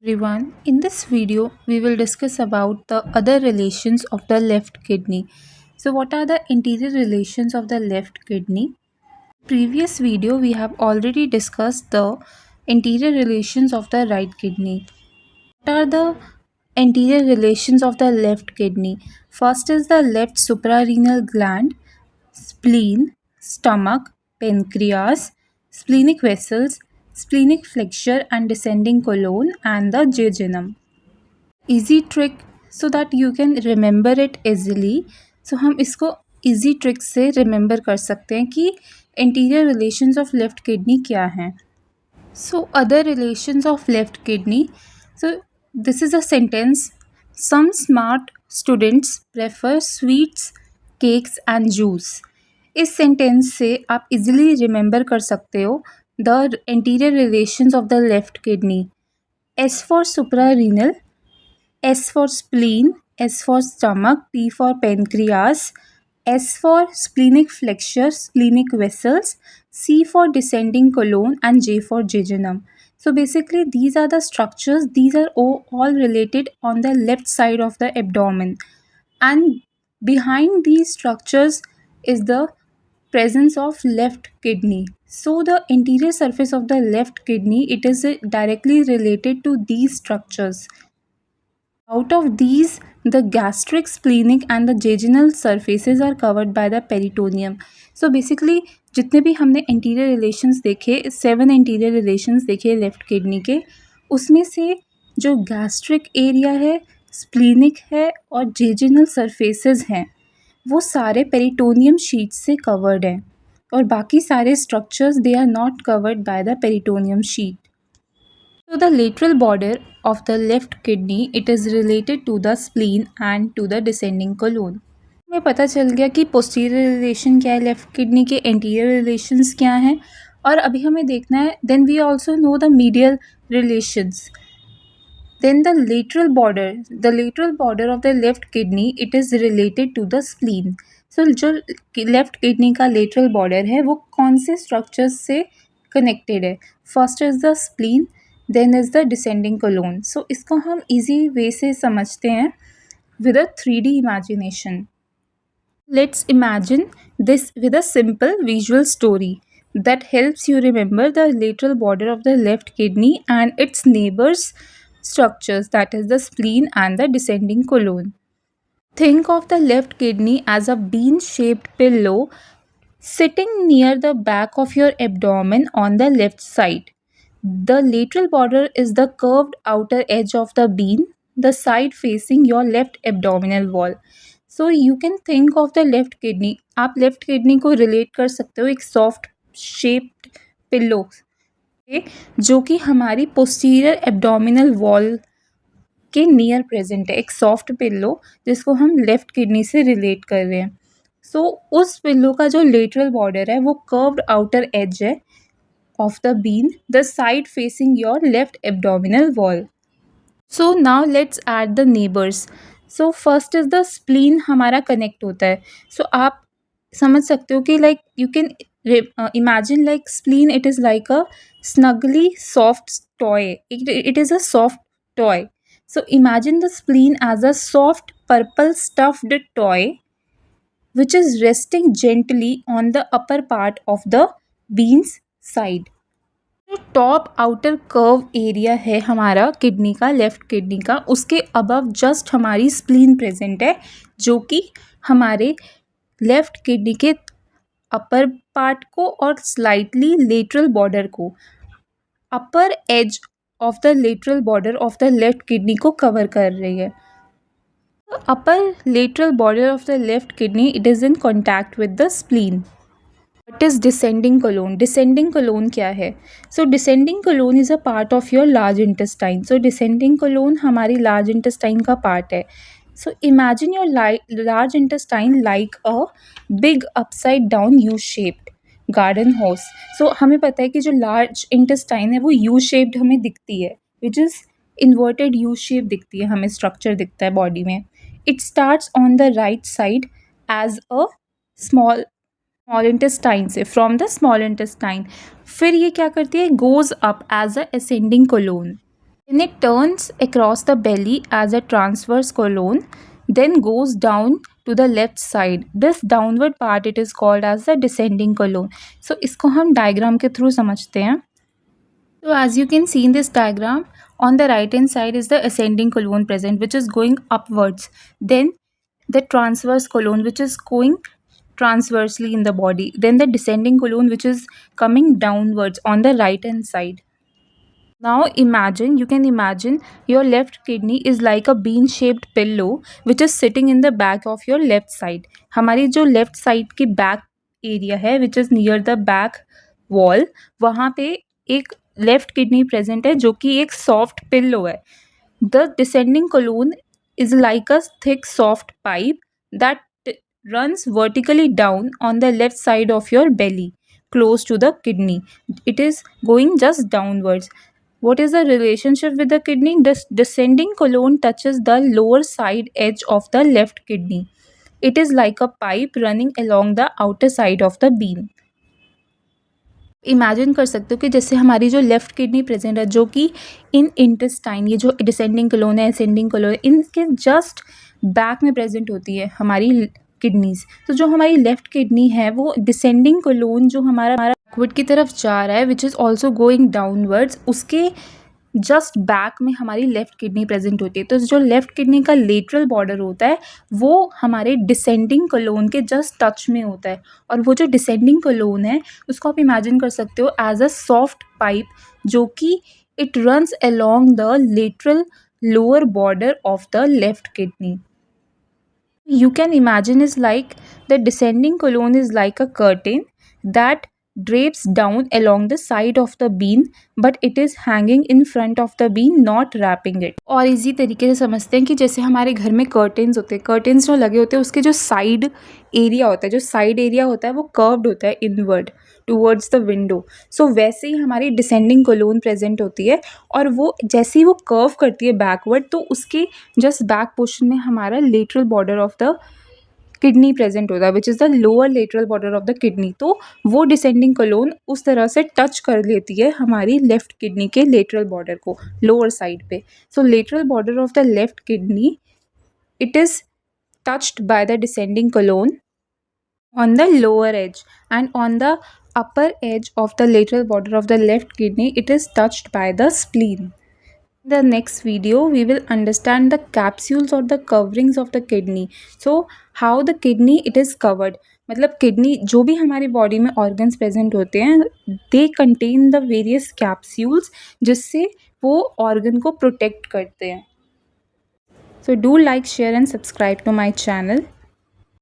Everyone, in this video we will discuss about the other relations of the left kidney. So what are the anterior relations of the left kidney? Previous video we have already discussed the anterior relations of the right kidney. What are the anterior relations of the left kidney? First is the left suprarenal gland, spleen, stomach, pancreas, splenic vessels, splenic flexure and descending colon, and the jejunum. Easy trick so that you can remember it easily. So हम इसको easy trick से remember कर सकते हैं कि anterior relations of left kidney क्या हैं. So other relations of left kidney. So this is a sentence. Some smart students prefer sweets, cakes and juice. इस सेंटेंस से आप इजीली रिमेंबर कर सकते हो the anterior relations of the left kidney. S for suprarenal, S for spleen, S for stomach, P for pancreas, S for splenic flexure, splenic vessels, C for descending colon, and J for jejunum. So basically these are the structures. These are all related on the left side of the abdomen, and behind these structures is the presence of left kidney. So the anterior surface of the left kidney, it is directly related to these structures. Out of these, the gastric, splenic and the jejunal surfaces are covered by the peritoneum. So basically जितने भी हमने anterior relations देखे, 7 anterior relations देखे left kidney के, उसमें से जो gastric area है, splenic है और jejunal surfaces हैं, वो सारे peritoneum sheets से covered हैं, और बाकी सारे structures they are not covered by the peritoneum sheet. So the lateral border of the left kidney, it is related to the spleen and to the descending colon. हमें पता चल गया कि posterior relation क्या है लेफ्ट किडनी के, anterior relations क्या हैं, और अभी हमें देखना है then we also know the medial relations. Then the lateral border of the left kidney, it is related to the spleen. So जो लेफ्ट किडनी का lateral border है वो कौन से structures से connected है? First is the spleen, then is the descending colon. So इसको हम easy way से समझते हैं with a 3D imagination. Let's imagine this with a simple visual story that helps you remember the lateral border of the left kidney and its neighbors structures, that is the spleen and the descending colon. Think of the left kidney as a bean-shaped pillow sitting near the back of your abdomen on the left side. The lateral border is the curved outer edge of the bean, the side facing your left abdominal wall. So you can think of the left kidney. आप left kidney को relate कर सकते हो एक soft shaped pillow से, जो कि हमारी posterior abdominal wall के नियर प्रेजेंट है. एक सॉफ्ट पिल्लो जिसको हम लेफ्ट किडनी से रिलेट कर रहे हैं. सो उस पिल्लो का जो लेटरल बॉर्डर है वो कर्व्ड आउटर एज है of the bean, the side facing your left abdominal wall. So now let's add the neighbours. So first is the spleen हमारा कनेक्ट होता है. सो आप समझ सकते हो कि like you can imagine like spleen, it is like a snuggly soft toy. It is a soft toy. So imagine the spleen as a soft purple stuffed toy which is resting gently on the upper part of the bean's side. जो top outer curve area है हमारा kidney का, left kidney का, उसके above just हमारी spleen present है, जो कि हमारे लेफ्ट किडनी के अपर पार्ट को और स्लाइटली लेटरल बॉर्डर को, upper edge of the lateral border of the left kidney को कवर कर रही है. Upper lateral border of the left kidney, it is in contact with the spleen. What is descending colon? Descending colon क्या है? So descending colon is a part of your large intestine. So descending colon हमारी large intestine का part है. So imagine your large intestine like a big upside down U-shaped garden hose. So हमें पता है कि जो large intestine है वो U-shaped हमें दिखती है, which is inverted U-shape दिखती है हमें, structure दिखता है body में. It starts on the right side as a small intestine से, फ्रॉम द स्मॉल इंटेस्टाइन. फिर ये क्या करती है, goes up as a ascending colon. Then it turns across the belly as a transverse colon, then goes down to the left side. This downward part it is called as the descending colon. So इसको हम diagram के through समझते हैं. So as you can see in this diagram, on the right hand side is the ascending colon present, which is going upwards. Then the transverse colon, which is going transversely in the body. Then the descending colon, which is coming downwards on the right hand side. Now imagine, you can imagine your left kidney is like a bean shaped pillow which is sitting in the back of your left side. हमारी जो left side की back area है which is near the back wall, वहाँ पे एक left kidney present है जो कि एक soft pillow है. The descending colon is like a thick soft pipe that runs vertically down on the left side of your belly close to the kidney. It is going just downwards. What is the relationship with the kidney? This descending colon touches the lower side edge of the left kidney. It is like a pipe running along the outer side of the bean. Imagine कर सकते हो कि जैसे हमारी जो left kidney present है जो कि इन इंटेस्टाइन, ये जो डिसेंडिंग कोलोन है, असेंडिंग कोलोन है, इनके जस्ट बैक में प्रेजेंट होती है हमारी किडनीज़. तो जो हमारी लेफ़्ट किडनी है वो डिसेंडिंग कोलोन जो हमारा बैकवर्ड की तरफ जा रहा है which is also going downwards, उसके जस्ट बैक में हमारी लेफ़्ट किडनी प्रेजेंट होती है. तो जो लेफ़्ट किडनी का लेटरल बॉर्डर होता है वो हमारे डिसेंडिंग कोलोन के जस्ट टच में होता है. और वो जो डिसेंडिंग कोलोन है उसको आप इमेजिन कर सकते हो एज अ सॉफ्ट पाइप जो कि it runs along the lateral lower border of the left kidney. You can imagine is like the descending colon is like a curtain that drapes down along the side of the bean but it is hanging in front of the bean, not wrapping it. और easy तरीके से समझते हैं कि जैसे हमारे घर में कर्टेन्स होते हैं, कर्टेन्स जो लगे होते हैं उसके जो साइड एरिया होता है, जो साइड एरिया होता है वो कर्व्ड होता है इनवर्ड टूवर्ड्स द विंडो. सो वैसे ही हमारी डिसेंडिंग कोलोन प्रेजेंट होती है और वो जैसे ही वो कर्व करती है बैकवर्ड तो उसके जस्ट बैक पोर्शन में हमारा lateral border of the kidney present होता है which is the lower lateral border of the kidney. तो वो डिसेंडिंग कोलोन उस तरह से टच कर लेती है हमारी लेफ्ट किडनी के लेटरल बॉर्डर को लोअर साइड पे. So lateral border of the left kidney it is touched by the descending colon on the lower edge, and on the upper edge of the lateral border of the left kidney it is touched by the spleen. In the next video we will understand the capsules or the coverings of the kidney. So how the kidney it is covered, मतलब kidney जो भी हमारी body में organs present होते हैं they contain the various capsules जिससे वो organ को प्रोटेक्ट करते हैं. So do like, share and subscribe to my channel.